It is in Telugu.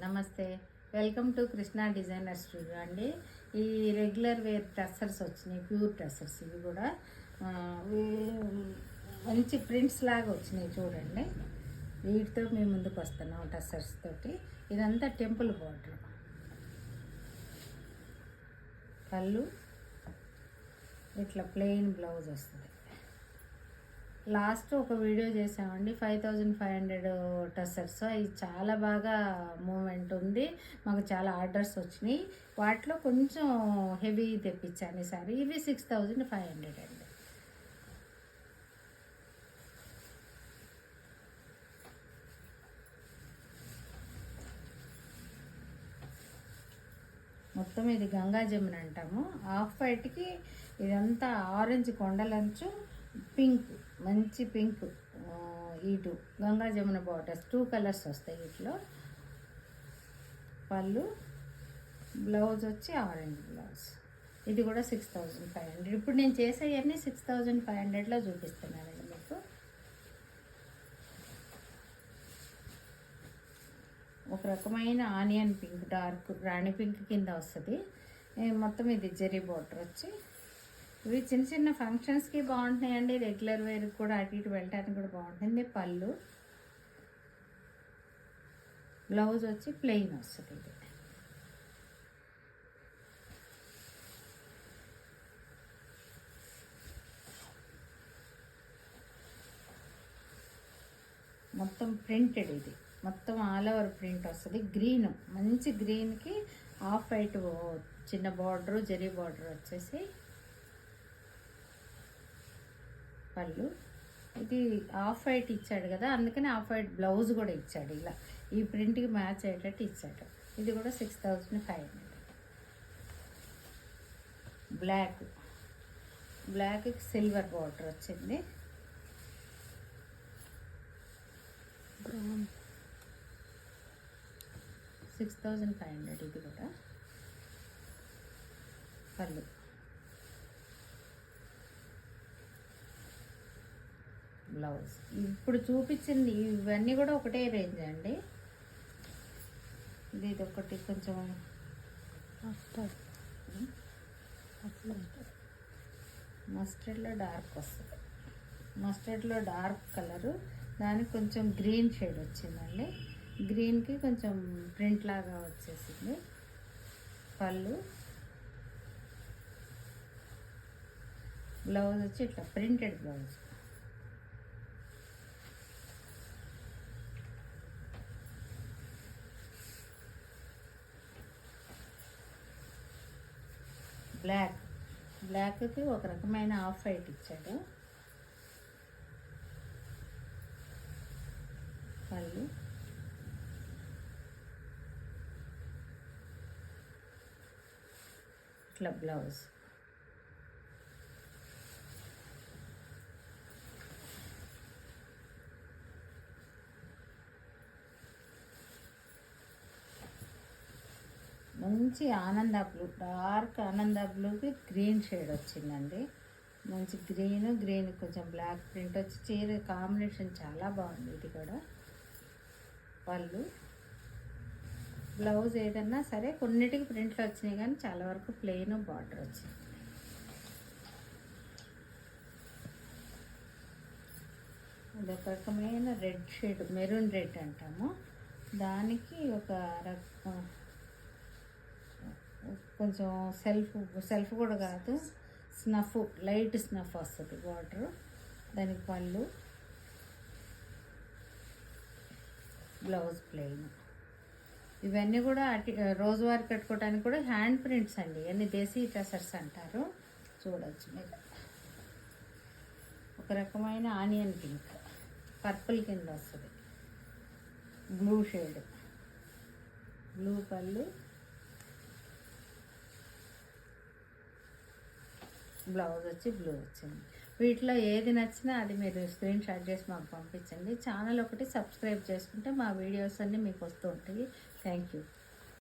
నమస్తే, welcome to Krishna designer studio అండి. ఈ రెగ్యులర్ వేర్ డ్రెస్సర్స్ వచ్చినాయి, ప్యూర్ డ్రెస్సర్స్. ఇవి కూడా మంచి ప్రింట్స్ లాగా వచ్చినాయి చూడండి. వీటితో మేము ముందుకు వస్తున్నాం డ్రెస్సర్స్ తోటి. ఇదంతా టెంపుల్ బార్డర్, పళ్ళు ఇట్లా ప్లెయిన్ బ్లౌజ్ వస్తుంది. లాస్ట్ ఒక వీడియో చేసామండి, 5500 టసర్స్. అవి చాలా బాగా మూమెంట్ ఉంది, మాకు చాలా ఆర్డర్స్ వచ్చినాయి. వాటిలో కొంచెం హెవీ తెప్పించాను ఈసారి. ఇవి 6500 అండి. మొత్తం ఇది గంగా జమున అంటాము. ఆఫ్ వైట్కి ఇదంతా ఆరెంజ్ కొండలంచు, పింక్, మంచి పింక్, ఇటు గంగా జమున బార్డర్స్ 2 కలర్స్ వస్తాయి వీటిలో. పళ్ళు, బ్లౌజ్ వచ్చి ఆరెంజ్ బ్లౌజ్. ఇది కూడా 6500. ఇప్పుడు నేను చేసేవన్నీ 6500లో చూపిస్తున్నానండి మీకు. ఒక రకమైన ఆనియన్ పింక్, డార్క్ రాణి పింక్ కింద వస్తుంది. మొత్తం ఇది జరీ బార్డర్ వచ్చి. ఇవి చిన్న చిన్న ఫంక్షన్స్కి బాగుంటున్నాయండి, రెగ్యులర్ వేర్కి కూడా అటు ఇటు వెళ్ళడానికి కూడా బాగుంటుంది. పళ్ళు, బ్లౌజ్ వచ్చి ప్లెయిన్ వస్తుంది. ఇది మొత్తం ప్రింటెడ్, ఇది మొత్తం ఆల్ ఓవర్ ప్రింట్ వస్తుంది. గ్రీన్, మంచి గ్రీన్కి ఆఫ్ వైట్ చిన్న బార్డరు, జరీ బార్డర్ వచ్చేసి. పళ్ళు ఇది ఆఫ్ వైట్ ఇచ్చాడు కదా, అందుకని ఆఫ్ వైట్ బ్లౌజ్ కూడా ఇచ్చాడు. ఇలా ఈ ప్రింట్కి మ్యాచ్ అయ్యేటట్టు ఇచ్చాడు. ఇది కూడా 6500. బ్లాక్, బ్లాక్కి సిల్వర్ బార్డర్ వచ్చింది. 6500 ఇది కూడా. పళ్ళు, బ్లౌజ్. ఇప్పుడు చూపించింది ఇవన్నీ కూడా ఒకటే రేంజ్ అండి. ఇది ఒకటి కొంచెం మస్టర్డ్లో డార్క్ వస్తుంది. మస్టర్డ్లో డార్క్ కలరు, దానికి కొంచెం గ్రీన్ షేడ్ వచ్చిందండి. గ్రీన్కి కొంచెం ప్రింట్ లాగా వచ్చేసింది. పళ్ళు, బ్లౌజ్ వచ్చి ఇట్లా ప్రింటెడ్ బ్లౌజ్. బ్లాక్, బ్లాక్కి ఒక రకమైన ఆఫ్ వైట్ ఇచ్చాడు. పళ్ళు, ఇట్లా బ్లౌజ్. మంచి ఆనంద బ్లూ, డార్క్ ఆనంద బ్లూకి గ్రీన్ షేడ్ వచ్చిందండి. మంచి గ్రీన్, గ్రీన్ కొంచెం బ్లాక్ ప్రింట్ వచ్చి చీర కాంబినేషన్ చాలా బాగుంది. ఇది కూడా. పళ్ళు, బ్లౌజ్ ఏదన్నా సరే కొన్నిటికి ప్రింట్లు వచ్చినాయి, కానీ చాలా వరకు ప్లెయిన్ బార్డర్ వచ్చింది. అదొక రకమైన రెడ్ షేడ్, మెరూన్ రెడ్ అంటాము. దానికి ఒక రకం కొంచెం సెల్ఫ్ కూడా కాదు, స్నఫ్, లైట్ స్నఫ్ వస్తుంది బార్డర్. దానికి పళ్ళు, బ్లౌజ్ ప్లెయిన్. ఇవన్నీ కూడా రోజువారీ కట్టుకోవడానికి కూడా హ్యాండ్ ప్రింట్స్ అండి. ఇవన్నీ దేశీ డ్రెస్సర్స్ అంటారు. చూడవచ్చు మీరు. ఒక రకమైన ఆనియన్ పింక్, పర్పుల్ కింద వస్తుంది. బ్లూ షేడ్, బ్లూ పళ్ళు, బ్లౌజ్ వచ్చి బ్లూ వచ్చింది. వీటిలో ఏది నచ్చినా అది మీరు స్క్రీన్ షాట్ చేసి మాకు పంపించండి. ఛానల్ ఒకటి సబ్స్క్రైబ్ చేసుకుంటే మా వీడియోస్ అన్నీ మీకు వస్తూ ఉంటాయి. Thank you.